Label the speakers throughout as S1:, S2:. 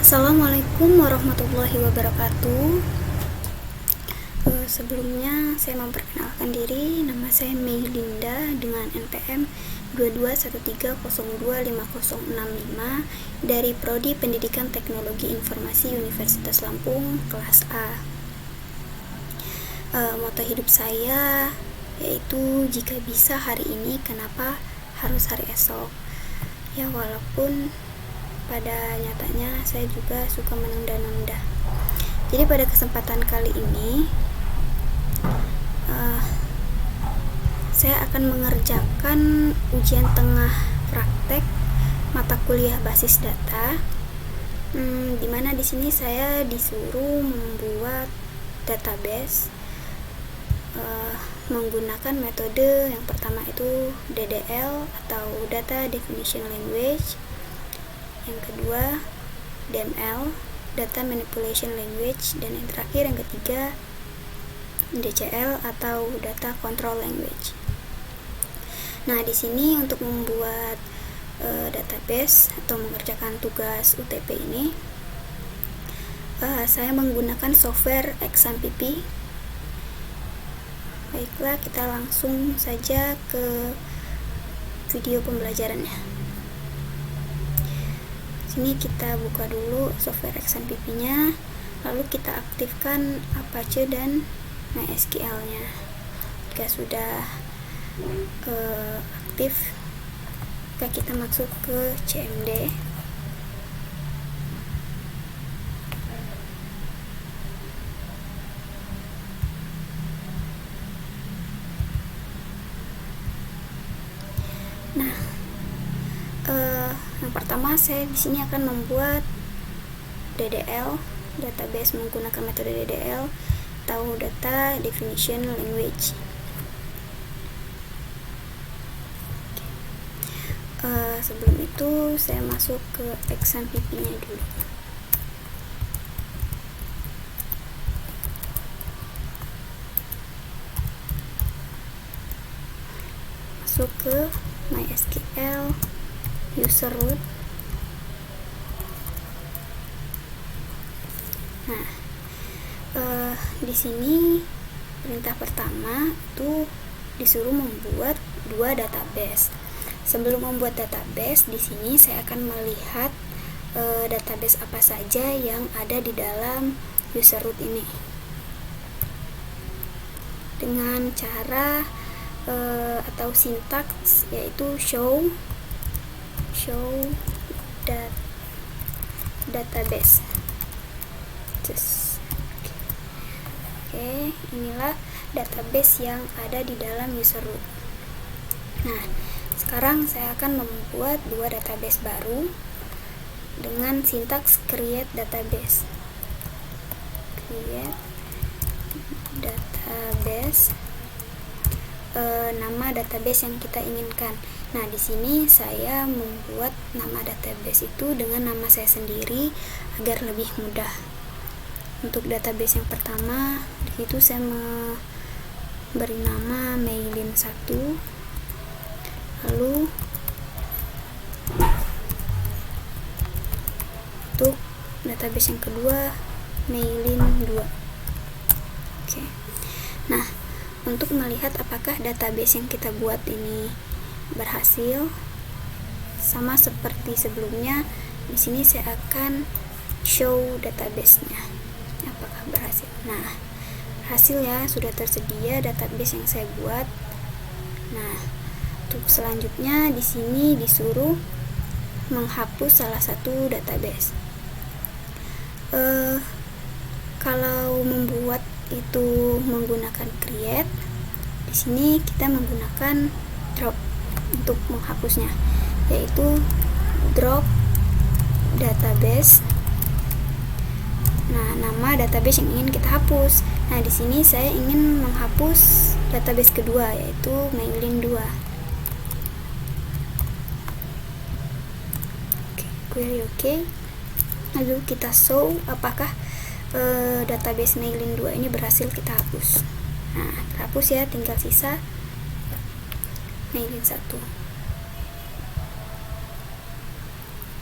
S1: Assalamualaikum warahmatullahi wabarakatuh. Sebelumnya saya memperkenalkan diri. Nama saya Mei Linda dengan NPM 221302505 dari Prodi Pendidikan Teknologi Informasi Universitas Lampung kelas A. Moto hidup saya yaitu jika bisa hari ini, kenapa harus hari esok? Ya, walaupun pada nyatanya saya juga suka menunda-nunda. Jadi pada kesempatan kali ini saya akan mengerjakan ujian tengah praktek mata kuliah basis data, dimana di sini saya disuruh membuat database menggunakan metode yang pertama itu DDL atau Data Definition Language, yang kedua DML, Data Manipulation Language, dan yang terakhir yang ketiga DCL atau Data Control Language. Nah, di sini untuk membuat database atau mengerjakan tugas UTP ini, saya menggunakan software XAMPP. Baiklah, kita langsung saja ke video pembelajarannya. Sini kita buka dulu software XAMPP-nya, lalu kita aktifkan Apache dan MySQL-nya. Jika sudah aktif, maka kita masuk ke CMD. Nah, yang pertama saya di sini akan membuat DDL, database menggunakan metode DDL atau Data Definition Language. Sebelum itu saya masuk ke XAMPP-nya dulu. Masuk ke MySQL user root. Nah, di sini perintah pertama itu disuruh membuat dua database. Sebelum membuat database, di sini saya akan melihat database apa saja yang ada di dalam user root ini dengan cara atau sintaks yaitu show database. Oke, inilah database yang ada di dalam user root. Nah, sekarang saya akan membuat dua database baru dengan sintaks create database. Create database, nama database yang kita inginkan. Nah, di sini saya membuat nama database itu dengan nama saya sendiri agar lebih mudah. Untuk database yang pertama, di situ saya memberi nama Meilin1. Lalu untuk database yang kedua Meilin2. Oke. Nah, untuk melihat apakah database yang kita buat ini berhasil, sama seperti sebelumnya, di sini saya akan show database-nya. Apakah berhasil? Nah, hasil ya, sudah tersedia database yang saya buat. Nah, untuk selanjutnya di sini disuruh menghapus salah satu database. Kalau membuat itu menggunakan create, di sini kita menggunakan drop untuk menghapusnya, yaitu drop database. Nah, nama database yang ingin kita hapus. Nah, di sini saya ingin menghapus database kedua, yaitu Meilin2. Query OK. Lalu kita show apakah database Meilin2 ini berhasil kita hapus. Nah, terhapus ya, tinggal sisa Meilin1.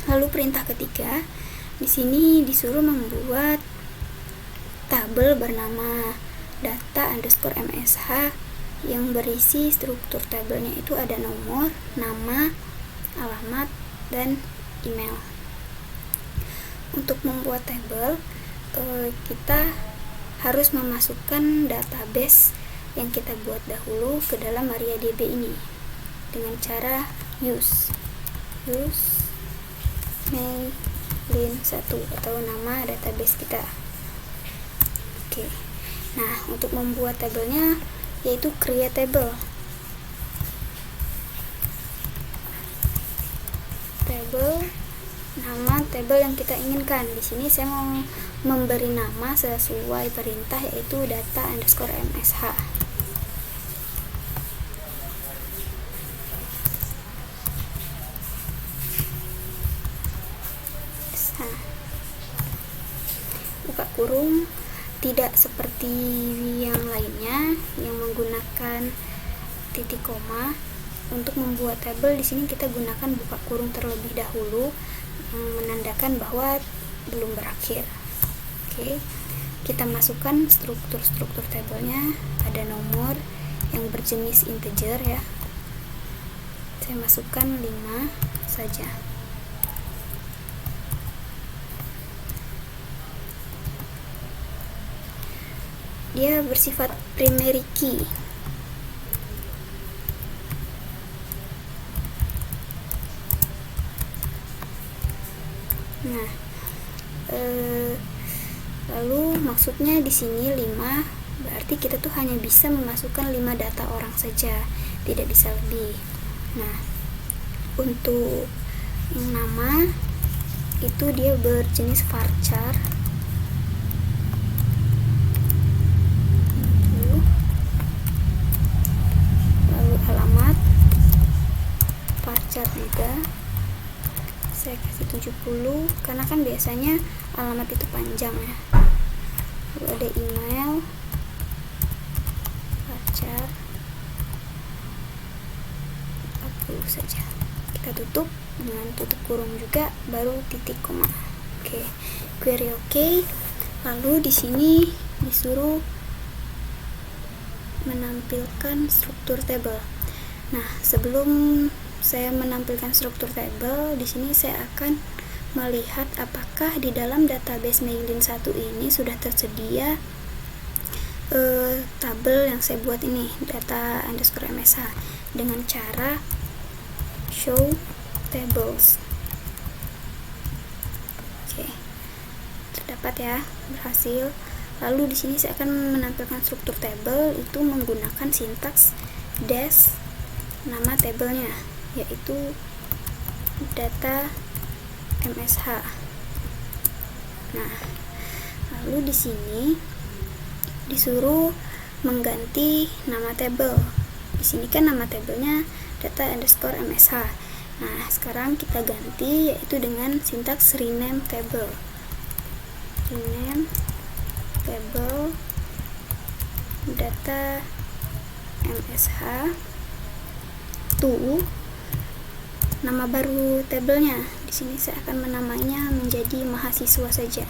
S1: Lalu perintah ketiga, Di sini disuruh membuat tabel bernama data_msh yang berisi struktur tabelnya itu ada nomor, nama, alamat, dan email. Untuk membuat tabel, kita harus memasukkan database yang kita buat dahulu ke dalam MariaDB ini dengan cara use mailin1 atau nama database kita. Oke. Nah, untuk membuat tabelnya yaitu create table. Nama tabel yang kita inginkan. Di sini saya mau memberi nama sesuai perintah yaitu data_msh. Nah, buka kurung. Tidak seperti yang lainnya yang menggunakan titik koma. Untuk membuat tabel di sini kita gunakan buka kurung terlebih dahulu, menandakan bahwa belum berakhir. Oke, kita masukkan struktur tabelnya. Ada nomor yang berjenis integer ya. Saya masukkan 5 saja. Dia bersifat primary key. Nah, lalu maksudnya di sini 5 berarti kita tuh hanya bisa memasukkan 5 data orang saja, tidak bisa lebih. Nah, untuk nama itu dia berjenis varchar. Lalu alamat varchar juga. Saya kasih 70 karena kan biasanya alamat itu panjang ya. Lalu ada email varchar 40 saja. Kita tutup dengan tutup kurung juga, baru titik koma. Oke, query oke. Lalu di sini disuruh menampilkan struktur tabel. Nah, sebelum saya menampilkan struktur tabel, di sini saya akan melihat apakah di dalam database mailin1 ini sudah tersedia tabel yang saya buat ini, data_msh, dengan cara show tables. Oke, terdapat ya, berhasil. Lalu di sini saya akan menampilkan struktur tabel itu menggunakan sintaks dash nama tabelnya, yaitu data_msh. Nah, lalu di sini disuruh mengganti nama tabel. Di sini kan nama tabelnya data_msh. Nah, sekarang kita ganti yaitu dengan sintaks rename table. Rename table data_msh to nama baru tabelnya. Di sini saya akan menamainya menjadi mahasiswa saja.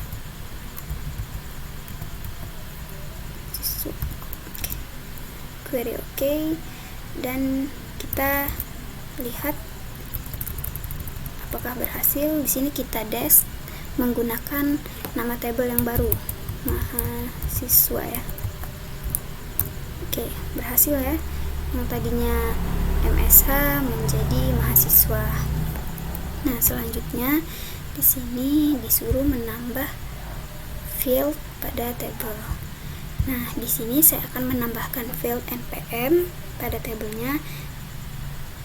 S1: Query oke, dan kita lihat apakah berhasil. Di sini kita dash menggunakan nama tabel yang baru, mahasiswa ya. Oke, berhasil ya. Yang tadinya MSH menjadi mahasiswa. Nah, selanjutnya di sini disuruh menambah field pada tabel. Nah, di sini saya akan menambahkan field npm pada tabelnya,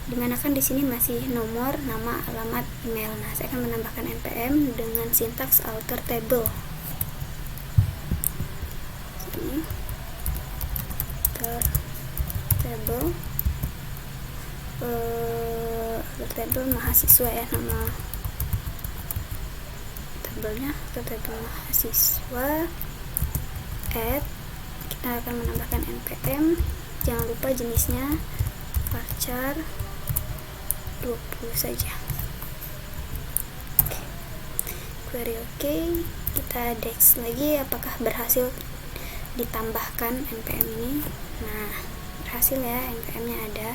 S1: dimana kan di sini masih nomor, nama, alamat, email. Nah, saya akan menambahkan npm dengan sintaks alter table. Sini, table table mahasiswa ya, nama tabelnya table mahasiswa. Add, kita akan menambahkan npm, jangan lupa jenisnya varchar 20 saja. Oke. query oke. Kita dex lagi apakah berhasil ditambahkan npm ini. Nah, berhasil ya, npm nya ada.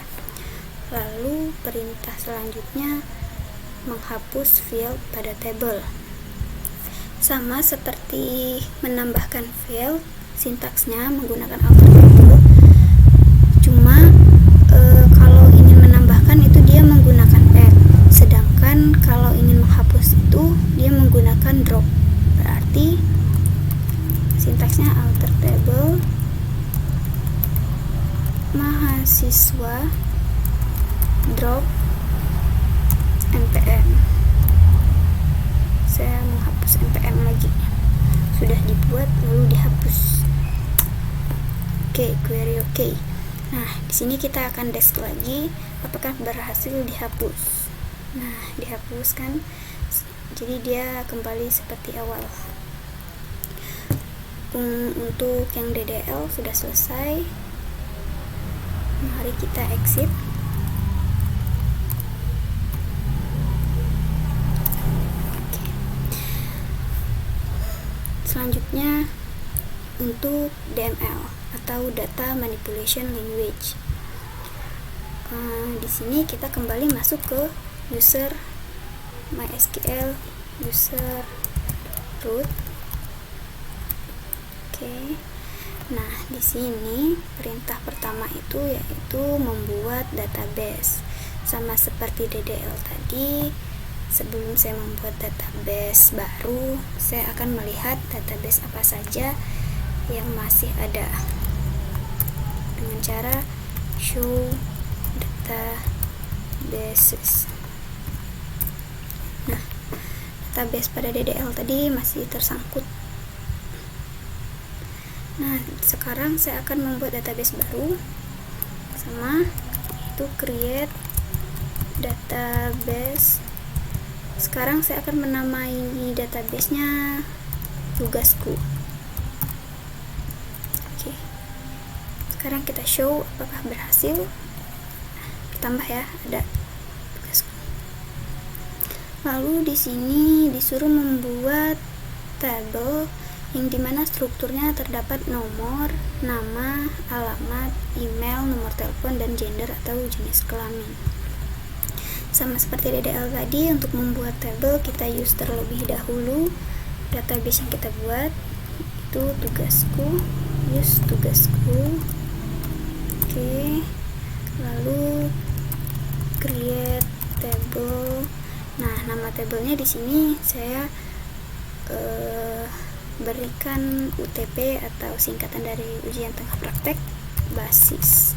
S1: Lalu perintah selanjutnya menghapus field pada table. Sama seperti menambahkan field, sintaksnya menggunakan alter table. Cuma kalau ingin menambahkan itu dia menggunakan add, sedangkan kalau ingin menghapus itu dia menggunakan drop. Berarti sintaksnya alter table mahasiswa drop npm. Saya menghapus npm lagi, sudah dibuat lalu dihapus. Oke, query oke. Nah, di sini kita akan desk lagi apakah berhasil dihapus. Nah, dihapus kan, jadi dia kembali seperti awal. Untuk yang DDL sudah selesai. Mari kita exit. Selanjutnya untuk DML atau Data Manipulation Language. Di sini kita kembali masuk ke user MySQL user root. Oke. Nah, di sini perintah pertama itu yaitu membuat database. Sama seperti DDL tadi, sebelum saya membuat database baru, saya akan melihat database apa saja yang masih ada dengan cara show databases. Nah, database pada DDL tadi masih tersangkut. Nah, sekarang saya akan membuat database baru, sama itu create database. Sekarang saya akan menamai databasenya tugasku. Oke. Sekarang kita show apakah berhasil. Tambah ya, ada tugasku. Lalu di sini disuruh membuat table yang dimana strukturnya terdapat nomor, nama, alamat, email, nomor telepon, dan gender atau jenis kelamin. Sama seperti DDL tadi, untuk membuat table kita use terlebih dahulu database yang kita buat, itu tugasku, use tugasku. Oke. Lalu create table. Nah, nama tablenya di sini saya berikan UTP atau singkatan dari ujian tengah praktek basis.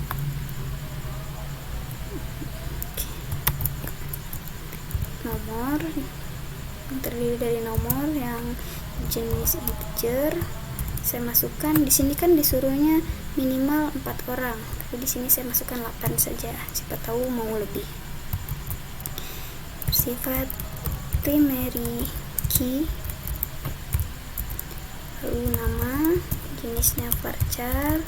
S1: Nomor yang terdiri dari nomor yang jenis integer saya masukkan. Di sini kan disuruhnya minimal 4 orang, tapi di sini saya masukkan 8 saja, siapa tahu mau lebih. Bersifat primary key. Lalu nama, jenisnya varchar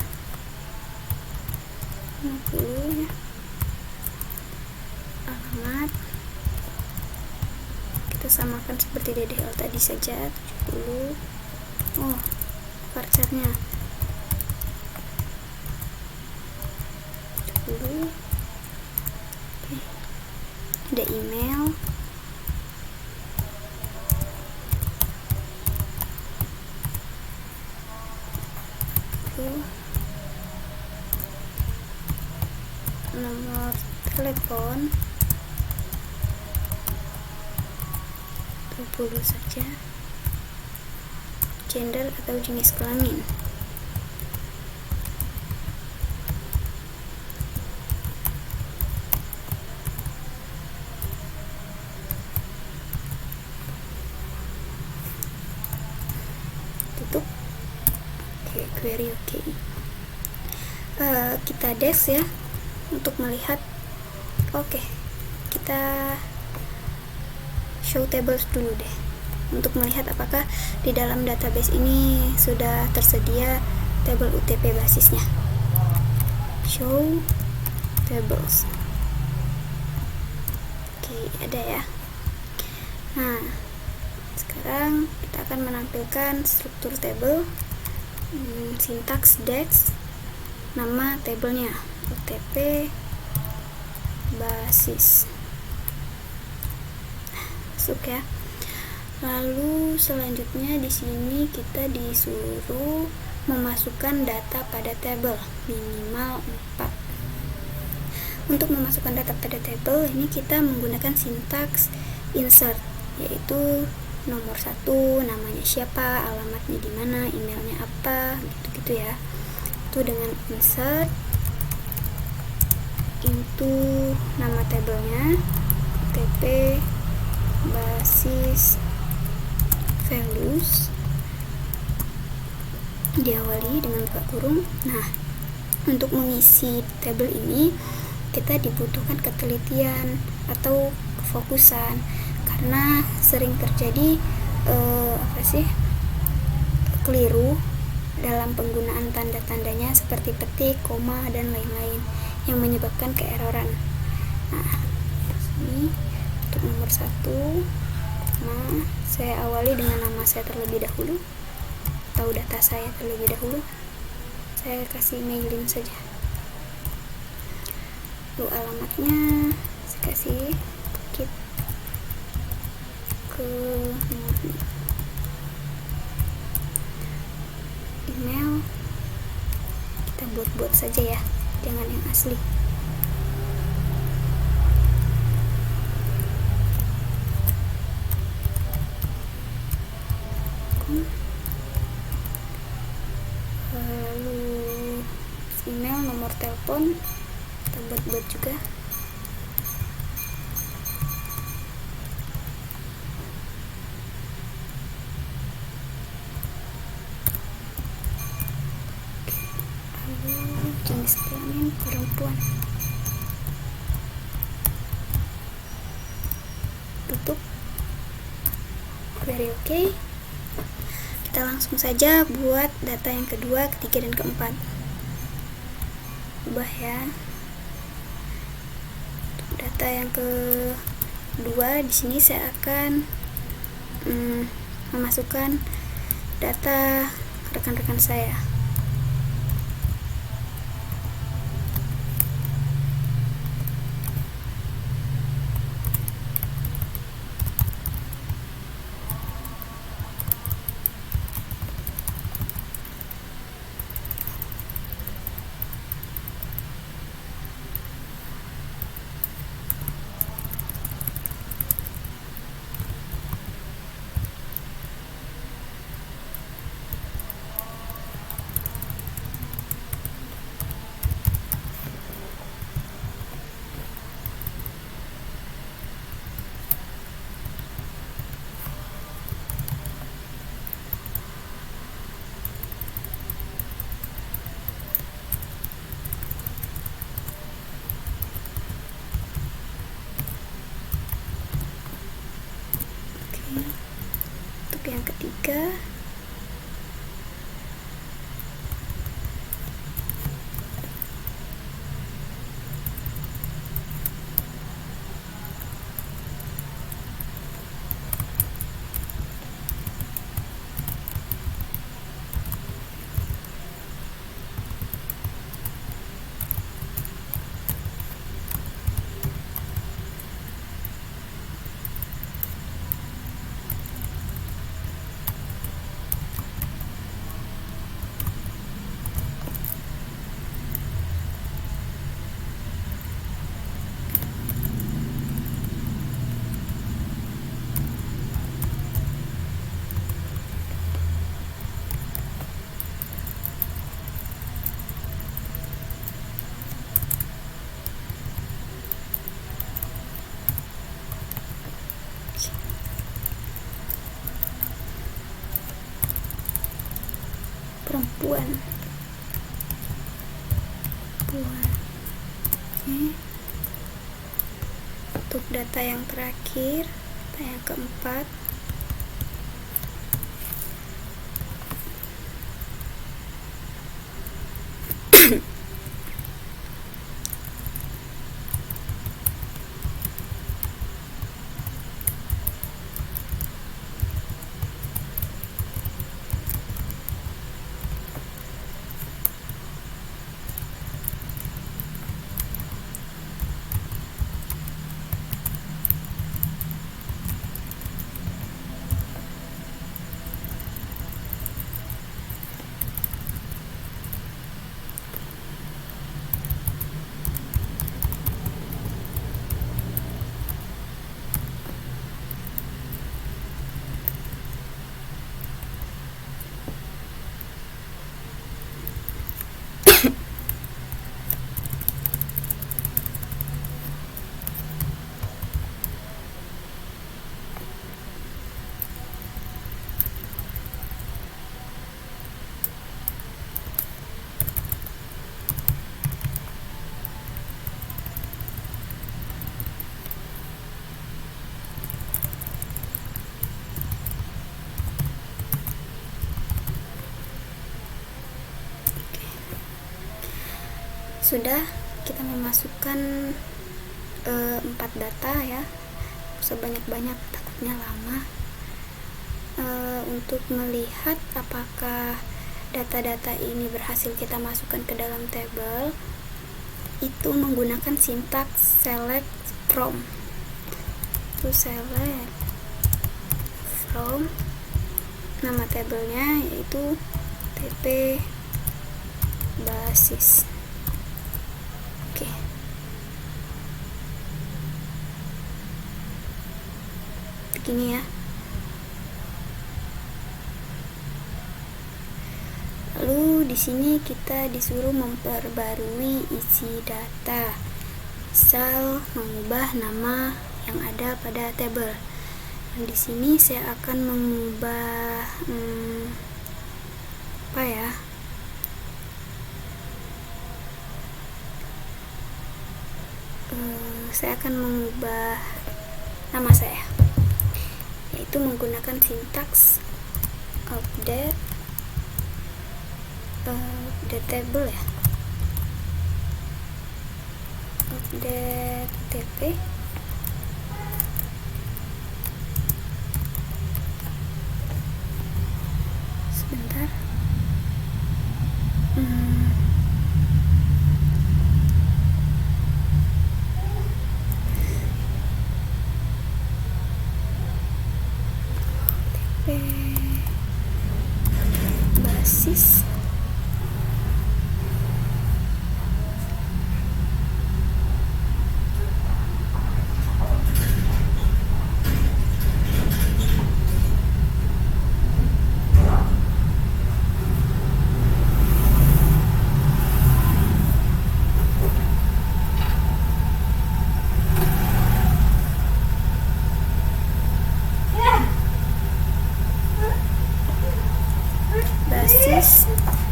S1: 50 ya. Alamat kita samakan seperti DDL tadi saja, 70. Oh, varcharnya 70. Oke. Ada email, nomor telepon 20 saja, gender atau jenis kelamin. Tutup. Oke, query oke. Kita desk ya untuk melihat. Oke, kita show tables dulu deh untuk melihat apakah di dalam database ini sudah tersedia table UTP basisnya. Show tables. Oke, ada ya. Nah, sekarang Sekarang kita akan menampilkan struktur tabel, sintaks DEX, nama tabelnya OTP basis. Masuk ya. Lalu selanjutnya di sini kita disuruh memasukkan data pada tabel minimal 4. Untuk memasukkan data pada tabel ini kita menggunakan sintaks insert, yaitu nomor 1, namanya siapa, alamatnya di mana, emailnya apa, gitu-gitu ya. Itu dengan insert into nama tabelnya OTP basis values, diawali dengan buka kurung. Nah, untuk mengisi tabel ini kita dibutuhkan ketelitian atau kefokusan, karena sering terjadi keliru dalam penggunaan tanda-tandanya seperti petik, koma, dan lain-lain yang menyebabkan keeroran. Nah, ini untuk nomor 1, saya awali dengan nama saya terlebih dahulu atau data saya terlebih dahulu. Saya kasih mailin saja. Lalu alamatnya saya kasih keep ke email, kita buat saja ya, jangan yang asli. Lalu email, nomor telepon kita buat juga. Lalu jenis kelamin perempuan, tutup, very okay. Kita langsung saja buat data yang kedua, ketiga, dan keempat. Ubah ya. Untuk data yang kedua di sini saya akan memasukkan data rekan-rekan saya. Untuk yang ketiga, perempuan. Oke. Untuk data yang terakhir, data yang keempat, sudah kita memasukkan 4 data ya, sebanyak-banyak, takutnya lama. Untuk melihat apakah data-data ini berhasil kita masukkan ke dalam tabel, itu menggunakan sintaks select from. To select from nama tabelnya yaitu TP basis. Oke. Begini ya. Lalu di sini kita disuruh memperbarui isi data, misal mengubah nama yang ada pada tabel. Dan di sini saya akan mengubah apa ya? Saya akan mengubah nama saya, yaitu menggunakan sintaks update table ya, update TP sebentar. TP basis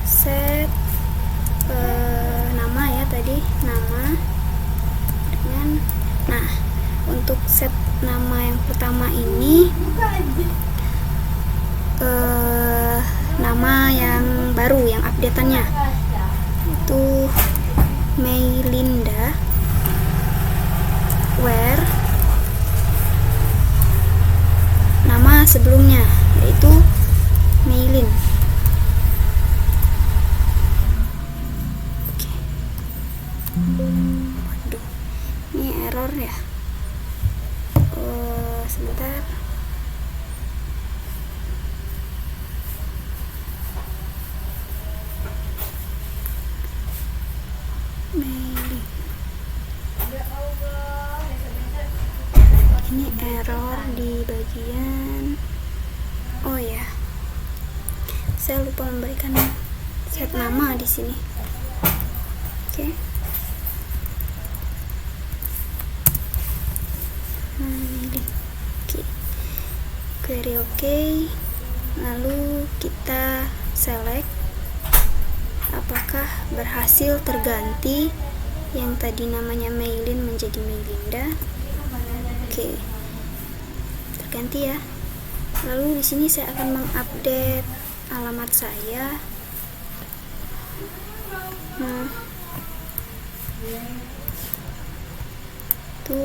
S1: set nama ya, tadi nama dengan, nah untuk set nama yang pertama ini nama yang baru, yang updateannya itu Meilinda, where nama sebelumnya yaitu Meilin. Waduh, ini error ya. Sebentar. Mailing. Ini error di bagian. Oh ya, saya lupa memberikan set nama di sini. Oke. Query oke. Lalu kita select apakah berhasil terganti yang tadi namanya Meilin menjadi Meilinda. Oke, terganti ya. Lalu di sini saya akan mengupdate alamat saya. Nah, itu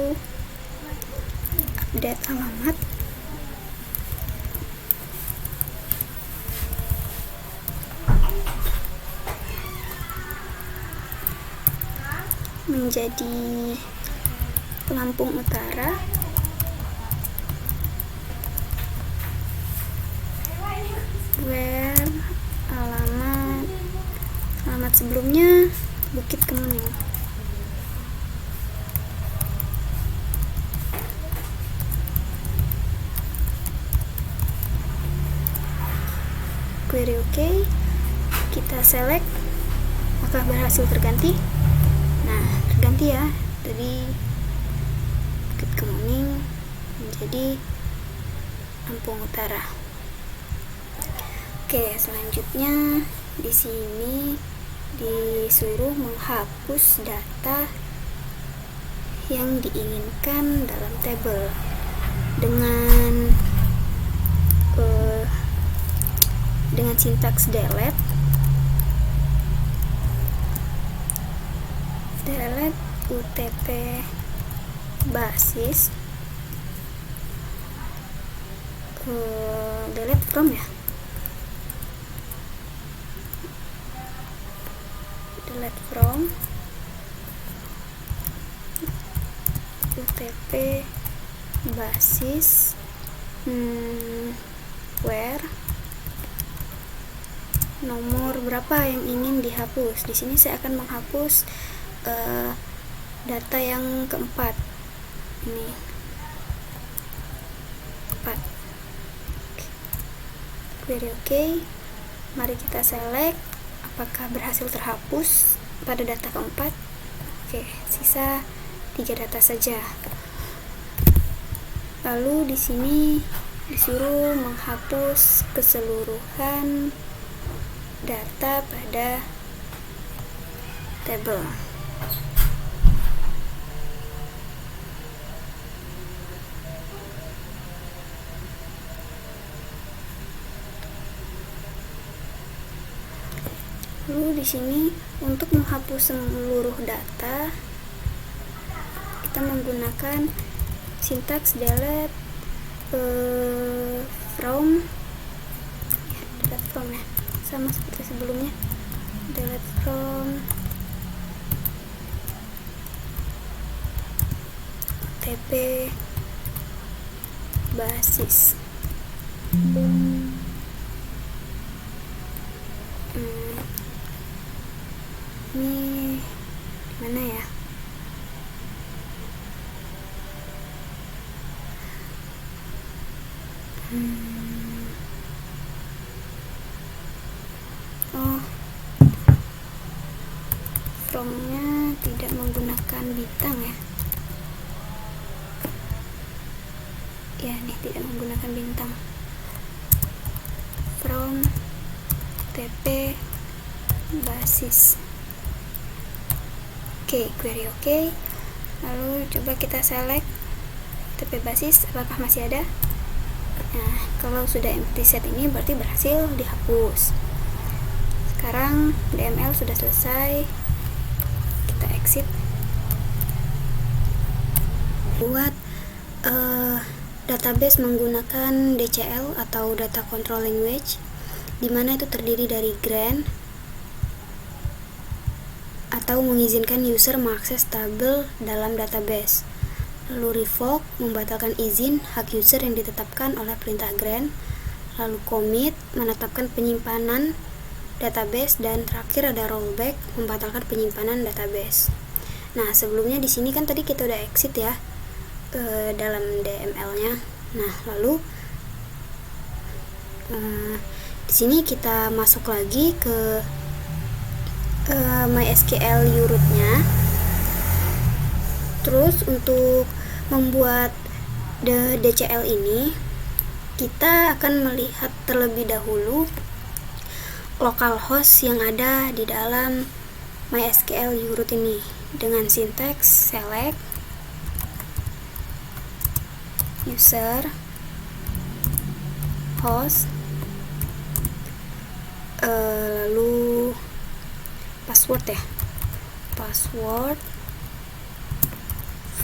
S1: update alamat. Menjadi Lampung Utara. Where alamat sebelumnya Bukit Kemuning. Query oke. Kita select apakah berhasil terganti. Nah, terganti ya, tadi Bukit Kemuning menjadi Lampung Utara. Oke, selanjutnya di sini disuruh menghapus data yang diinginkan dalam tabel dengan sintaks delete. delete utp basis delete from ya, delete from utp basis where nomor berapa yang ingin dihapus. Di sini saya akan menghapus data yang keempat ini, 4. Query OK. Mari kita select apakah berhasil terhapus pada data keempat. Oke, sisa 3 data saja. Lalu di sini disuruh menghapus keseluruhan data pada tabel. Lalu di sini untuk menghapus seluruh data kita menggunakan sintaks delete from ya, sama seperti sebelumnya, delete from utp basis. Ini mana ya? Oh, from-nya tidak menggunakan bintang ya. Ya, nih tidak menggunakan bintang. From tp basis. Oke, query OK. Lalu coba kita select tp basis, apakah masih ada? Nah, kalau sudah empty set ini berarti berhasil dihapus. Sekarang DML sudah selesai. Kita exit. Buat database menggunakan DCL atau Data Control Language, di mana itu terdiri dari grant atau mengizinkan user mengakses tabel dalam database. Lalu revoke, membatalkan izin hak user yang ditetapkan oleh perintah grant. Lalu commit, menetapkan penyimpanan database, dan terakhir ada rollback, membatalkan penyimpanan database. Nah, sebelumnya di sini kan tadi kita udah exit ya dalam DML-nya. Nah, lalu di sini kita masuk lagi ke MySQL U-root-nya. Terus untuk membuat DCL ini kita akan melihat terlebih dahulu localhost yang ada di dalam MySQL U-root ini dengan sintaks select user host lalu password ya, password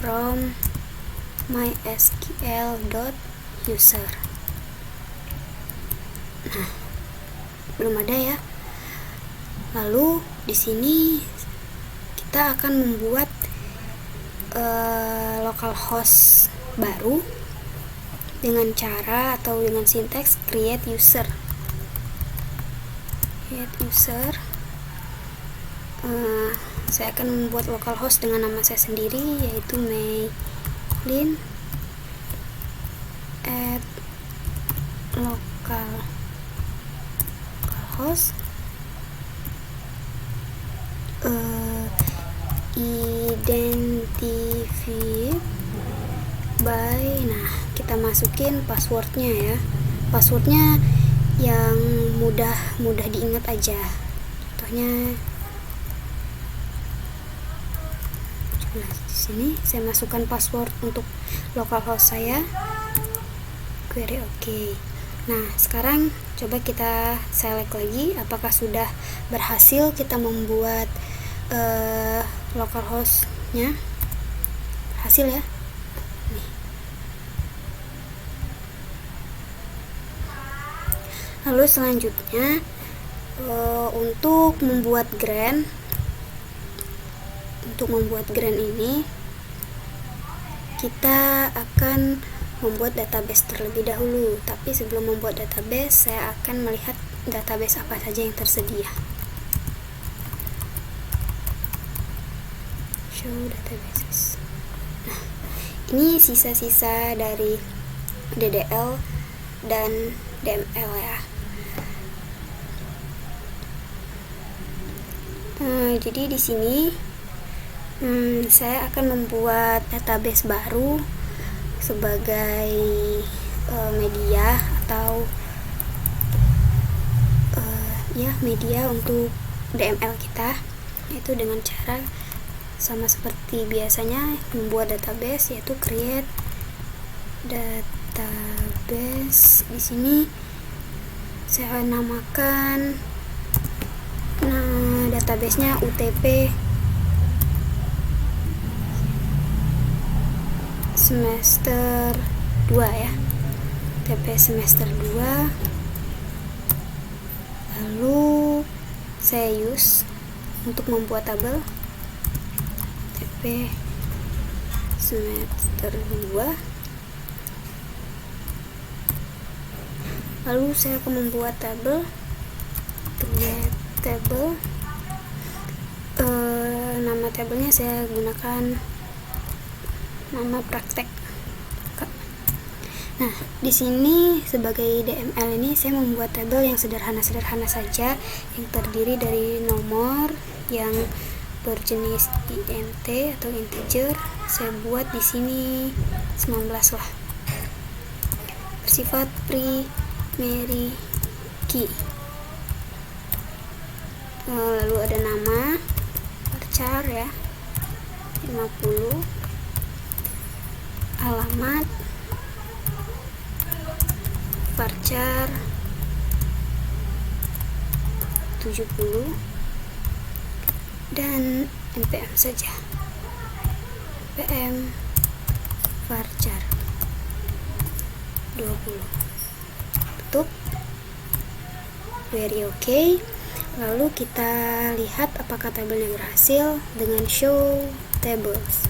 S1: from mysql.user. Nah, belum ada ya. Lalu di sini kita akan membuat localhost baru dengan cara atau dengan sintaks create user. Saya akan membuat localhost dengan nama saya sendiri, yaitu maylin at localhost identified by, nah kita masukin passwordnya ya, passwordnya yang mudah diingat aja. Contohnya di sini saya masukkan password untuk localhost saya, query OK. Nah, sekarang coba kita select lagi apakah sudah berhasil kita membuat localhost-nya berhasil ya. Nih. Lalu selanjutnya untuk membuat grant ini kita akan membuat database terlebih dahulu. Tapi sebelum membuat database, saya akan melihat database apa saja yang tersedia. Show databases. Nah, ini sisa-sisa dari DDL dan DML ya. Jadi di sini saya akan membuat database baru sebagai media atau media untuk DML kita, yaitu dengan cara sama seperti biasanya membuat database, yaitu create database. Di sini saya namakan databasenya UTP semester 2 ya, UTP semester 2. Lalu saya use untuk membuat tabel UTP semester 2. Lalu saya akan membuat tabel, create table. Nama tabelnya saya gunakan nama praktek. Nah, di sini sebagai DML ini saya membuat tabel yang sederhana-sederhana saja, yang terdiri dari nomor yang berjenis int atau integer. Saya buat di sini 19 lah. Bersifat primary key. Lalu ada nama varchar ya, 50. Alamat varchar 70 dan npm saja, npm varchar 20. Tutup, very okay. Lalu kita lihat apakah tabelnya berhasil dengan show tables.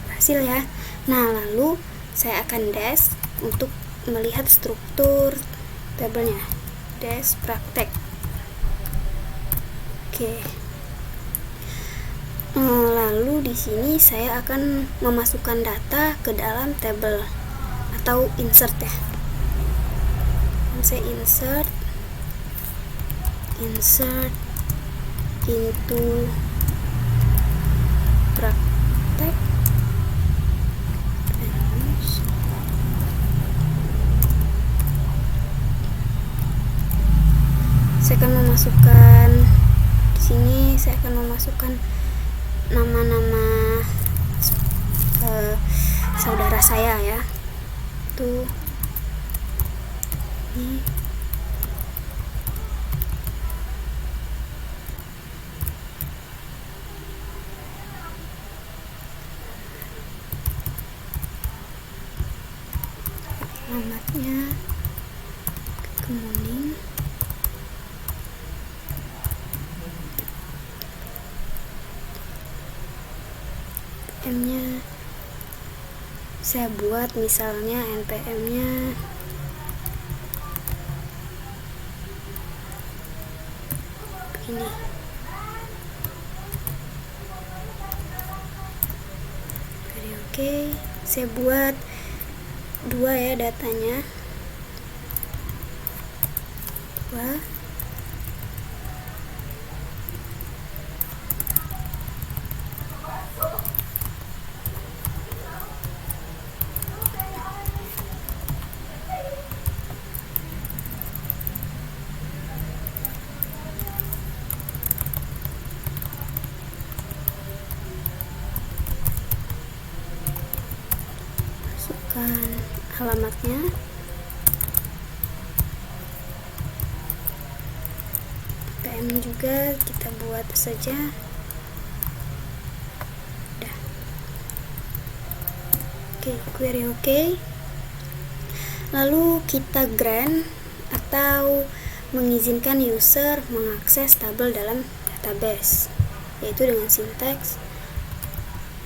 S1: Berhasil ya. Nah, lalu saya akan dash untuk melihat struktur tabelnya. Dash praktek. Oke. Lalu di sini saya akan memasukkan data ke dalam tabel atau insert ya. Saya insert into praktek. Saya akan memasukkan di sini, saya akan memasukkan nama-nama saudara saya ya. Tuh. Ini alamatnya kemuning. npm-nya saya buat misalnya npm-nya begini. Oke, saya buat 2 ya datanya. 2. Masukkan alamatnya, NPM juga kita buat saja. Udah. Oke, query oke. Lalu kita grant atau mengizinkan user mengakses tabel dalam database, yaitu dengan sintaks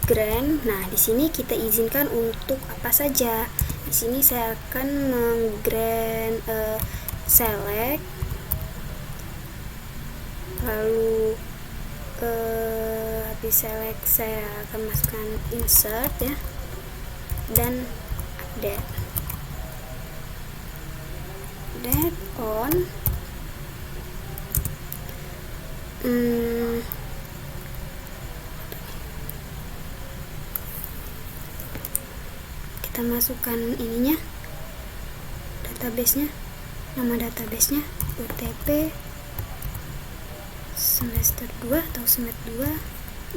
S1: grant. Nah, di sini kita izinkan untuk apa saja. Di sini saya akan menggrant select, lalu habis select saya akan masukkan insert ya, dan update on kita masukkan ininya, database-nya, nama database-nya UTP semester 2 atau semester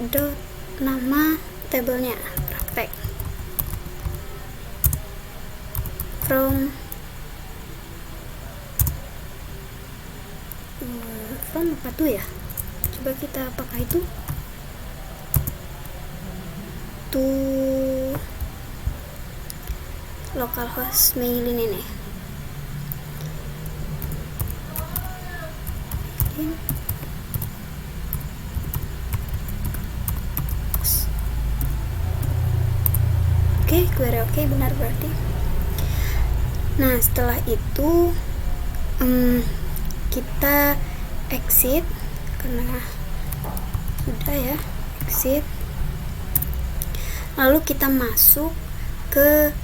S1: 2 dot nama tabelnya praktek from apa tuh ya, coba kita apakah itu to localhost mailin ini. Oke, query oke, benar berarti. Nah, setelah itu kita exit karena sudah ya, exit. Lalu kita masuk ke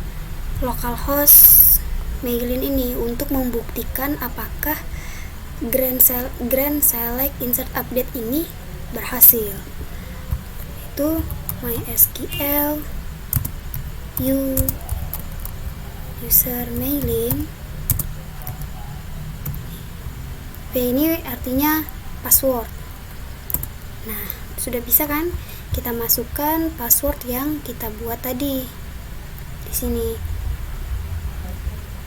S1: localhost mailin ini untuk membuktikan apakah grant select insert update ini berhasil. Itu mysql user mailing P ini artinya password. Nah, sudah bisa kan? Kita masukkan password yang kita buat tadi di sini.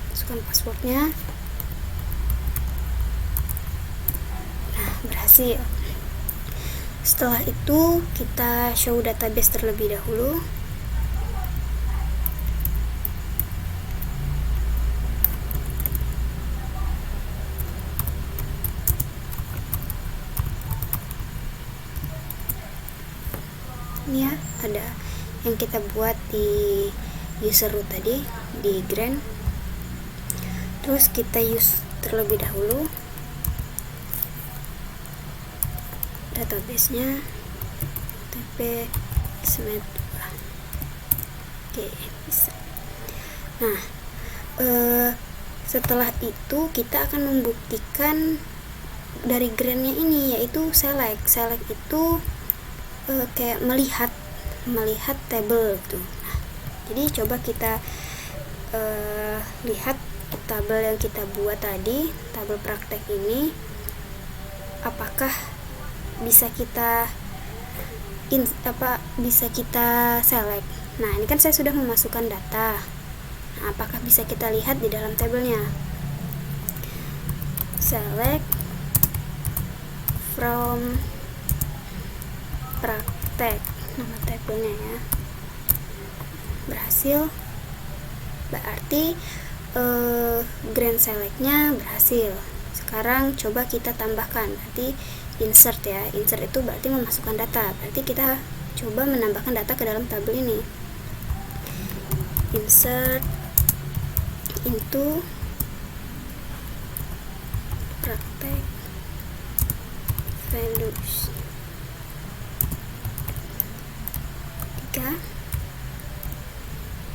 S1: Masukkan passwordnya. Nah, berhasil. Setelah itu kita show database terlebih dahulu. Ini ya, ada yang kita buat di user root tadi di grant. Terus kita use terlebih dahulu database-nya tp semet 2. Oke, bisa. Nah, setelah itu kita akan membuktikan dari grant-nya ini, yaitu select itu kayak melihat tabel gitu. Nah, jadi coba kita lihat tabel yang kita buat tadi, tabel praktek ini, apakah bisa kita select. Nah, ini kan saya sudah memasukkan data. Nah, apakah bisa kita lihat di dalam tabelnya? Select from praktek, nama tabelnya ya, berhasil. Berarti grant selectnya berhasil. Sekarang coba kita tambahkan, berarti insert ya. Insert itu berarti memasukkan data. Berarti kita coba menambahkan data ke dalam tabel ini. Insert into praktek values.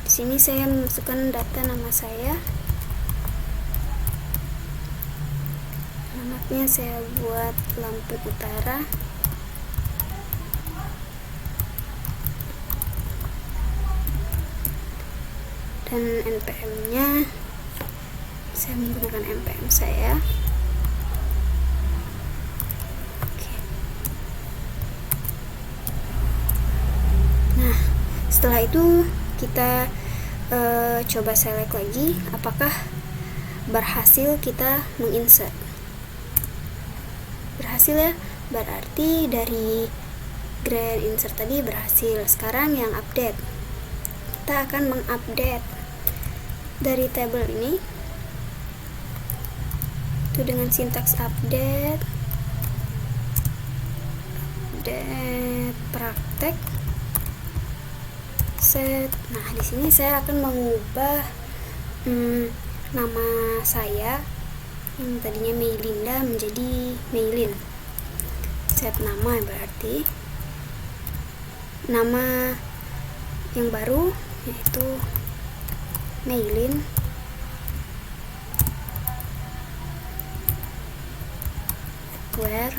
S1: Di sini saya memasukkan data nama saya. Alamatnya saya buat Lampung Utara. Dan NPM-nya saya menggunakan NPM saya. Nah, setelah itu kita coba select lagi apakah berhasil kita menginsert. berhasil ya, berarti dari grand insert tadi berhasil. Sekarang yang update, kita akan mengupdate dari table ini itu dengan sintaks update praktek set. Nah, di sini saya akan mengubah nama saya yang tadinya Meilinda menjadi Meilin. Set nama berarti nama yang baru yaitu Meilin. Where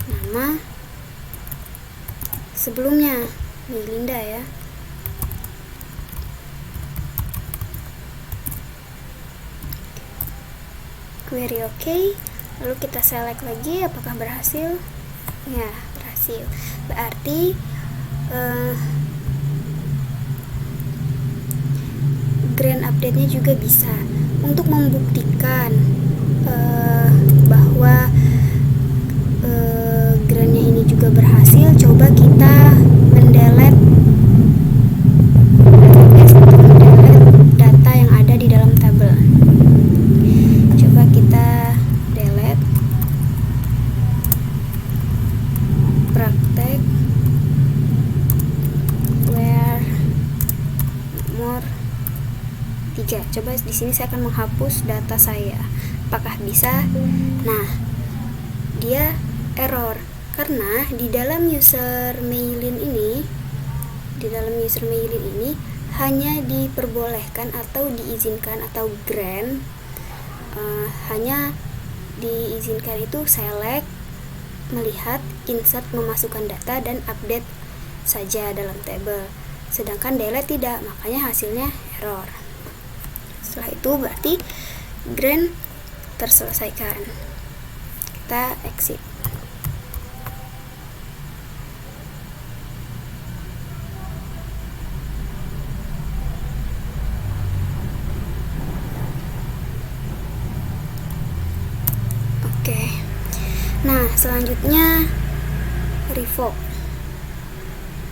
S1: nama sebelumnya Meilinda ya. Query oke. Lalu kita select lagi apakah berhasil. Ya, berhasil. Berarti grand update-nya juga bisa. Untuk membuktikan bahwa grandnya ini juga berhasil, coba kita mendelete data yang ada di dalam tabel. Coba kita delete praktek where more 3. Coba di sini saya akan menghapus data saya. Apakah bisa? Nah, dia error karena di dalam user Meilin ini hanya diperbolehkan atau diizinkan atau grant hanya diizinkan itu select, melihat, insert, memasukkan data dan update saja dalam table. Sedangkan delete tidak, makanya hasilnya error. Setelah itu berarti grant terselesaikan. Kita exit. Nah, selanjutnya revoke,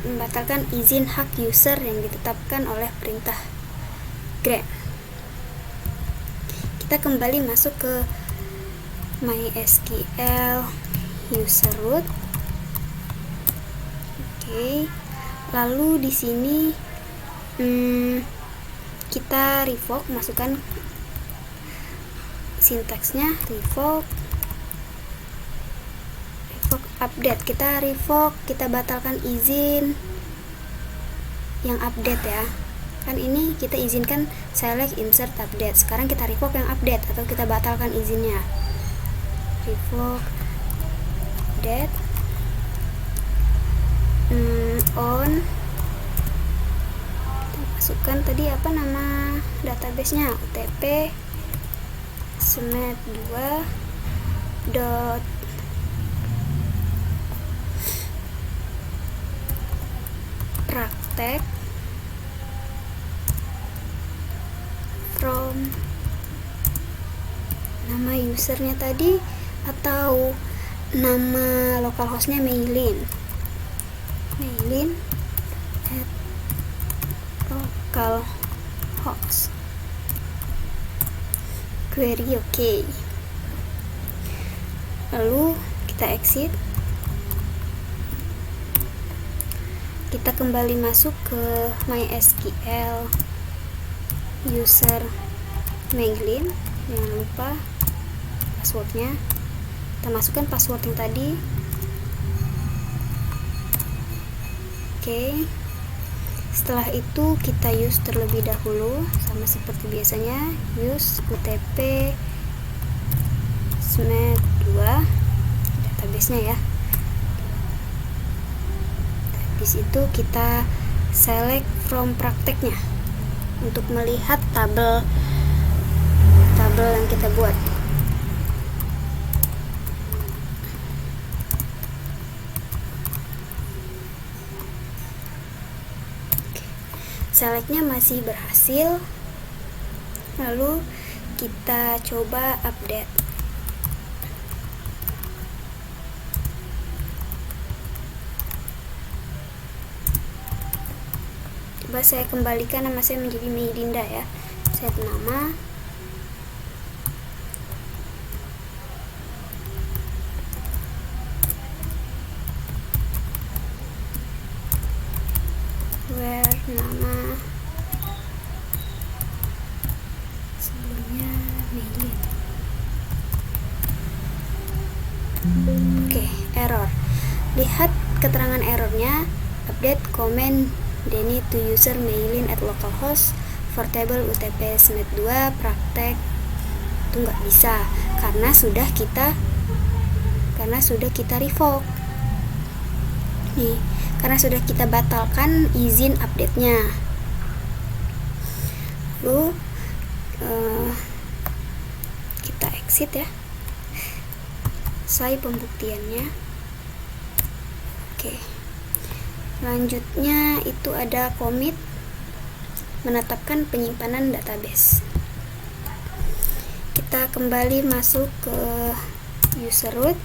S1: membatalkan izin hak user yang ditetapkan oleh perintah grant. Kita kembali masuk ke MySQL user root. Oke. Lalu di sini kita revoke, masukkan sintaksnya revoke update. Kita revoke, kita batalkan izin yang update ya. Kan ini kita izinkan select, insert, update. Sekarang kita revoke yang update atau kita batalkan izinnya. Revoke update on. Kita masukkan tadi apa nama database-nya, utp smed2 dot praktek from nama usernya tadi atau nama localhostnya Meilin at localhost. Query oke. Lalu kita exit. Kita kembali masuk ke MySQL user Meilin. Jangan lupa passwordnya. Kita masukkan password yang tadi. Oke. Setelah itu kita use terlebih dahulu, sama seperti biasanya, use utp smed2 database-nya ya. Di situ kita select from prakteknya untuk melihat tabel yang kita buat. Selectnya masih berhasil. Lalu kita coba update. Coba saya kembalikan nama saya menjadi Meilinda ya. Saya nama, where nama sebelumnya Meilin. Oke, error. Lihat keterangan errornya. Update comment Denny to user Meilin at localhost for table UTP SMET 2 praktek. Itu nggak bisa karena sudah kita revoke nih, karena sudah kita batalkan izin update-nya. Lalu kita exit ya, selesai pembuktiannya. Oke, selanjutnya itu ada commit, menetapkan penyimpanan database. Kita kembali masuk ke user root.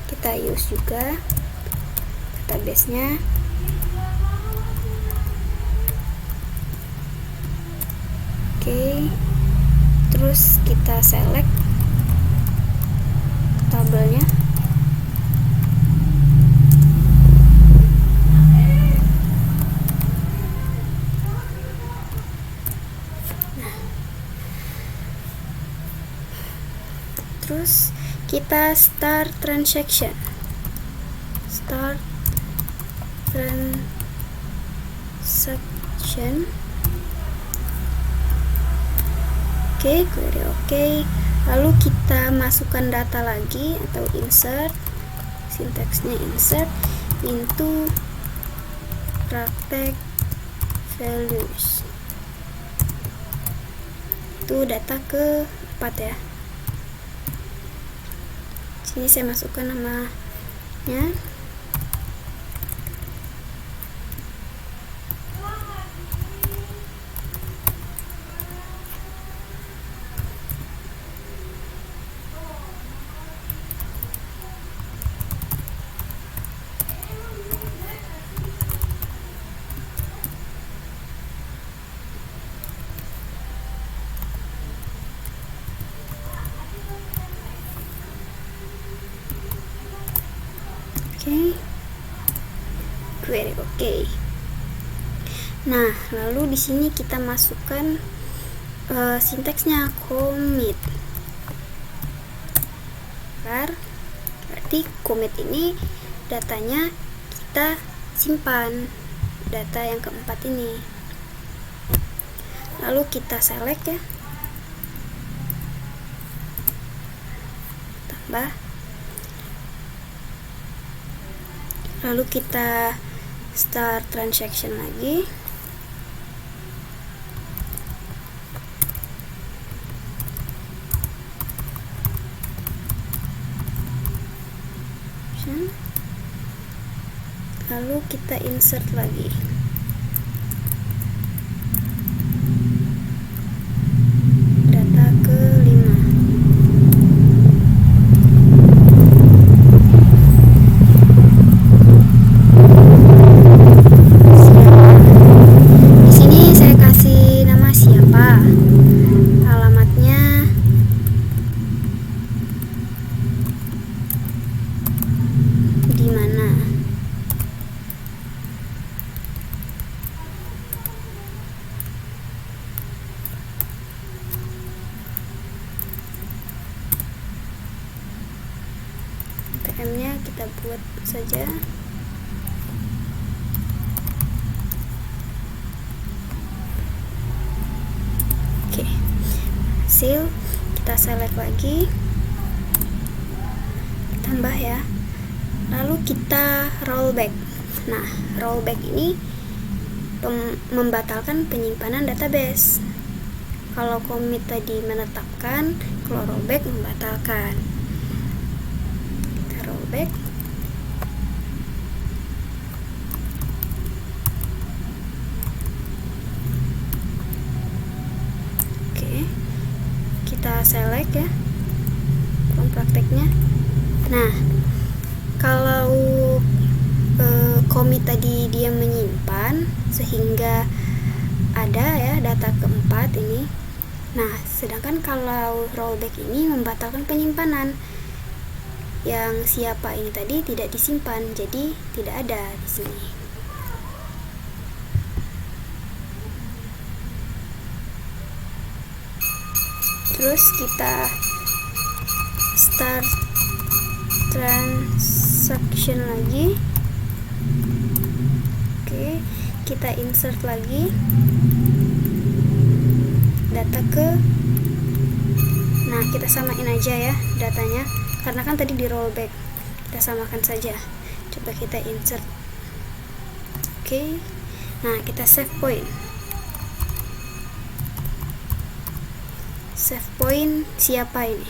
S1: Kita use juga database-nya. Oke, terus kita select tabelnya. Terus kita start transaction. Oke, query oke. Lalu kita masukkan data lagi atau insert. Sintaksnya insert into praktek values. Itu data ke 4 ya. Sini saya masukkan namanya. Query oke. Nah, lalu di sini kita masukkan sintaksnya commit. Berarti commit ini datanya kita simpan, data yang keempat ini. Lalu kita select ya, tambah. Lalu kita start transaction lagi. Lalu kita insert lagi. Data ke-5. TM-nya kita buat saja. Oke, hasil kita select lagi, tambah ya. Lalu kita rollback. Nah, rollback ini membatalkan penyimpanan database. Kalau commit tadi menetapkan, kalau rollback membatalkan. Kita rollback. Oke, kita select ya from prakteknya. Nah, Kalau commit tadi dia menyimpan sehingga ada ya data keempat ini. Nah, sedangkan kalau rollback ini membatalkan penyimpanan. Yang siapa ini tadi tidak disimpan, jadi tidak ada di sini. Terus kita start transaction lagi. Oke, kita insert lagi data ke, nah kita samain aja ya datanya, karena kan tadi di rollback, kita samakan saja. Coba kita insert. Oke, nah kita save point. Save point siapa ini?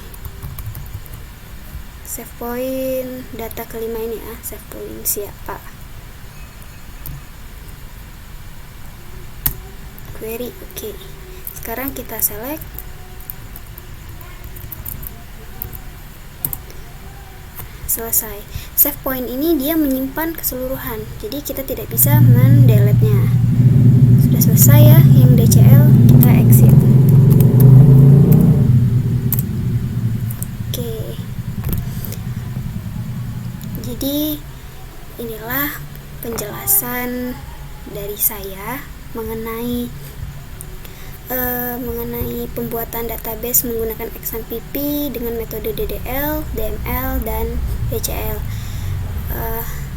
S1: Save point data kelima ini ya, save point siapa? Query. Oke, sekarang kita select. Selesai. Save point ini dia menyimpan keseluruhan, jadi kita tidak bisa mendelete-nya. Sudah selesai ya yang DCL, kita exit. Oke, jadi inilah penjelasan dari saya mengenai pembuatan database menggunakan XMPP dengan metode DDL, DML, dan DCL.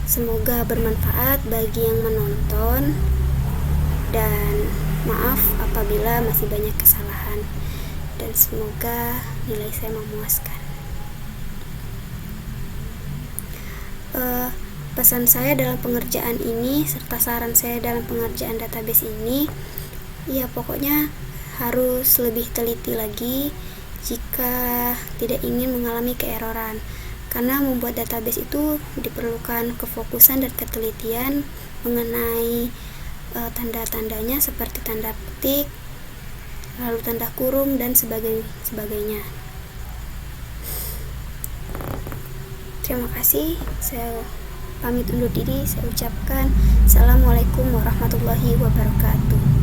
S1: Semoga bermanfaat bagi yang menonton, dan maaf apabila masih banyak kesalahan, dan semoga nilai saya memuaskan. Pesan saya dalam pengerjaan ini serta saran saya dalam pengerjaan database ini, ya pokoknya harus lebih teliti lagi jika tidak ingin mengalami keeroran, karena membuat database itu diperlukan kefokusan dan ketelitian mengenai tanda-tandanya seperti tanda petik, lalu tanda kurung, dan sebagainya. Terima kasih, saya pamit undur diri. Saya ucapkan Assalamualaikum warahmatullahi wabarakatuh.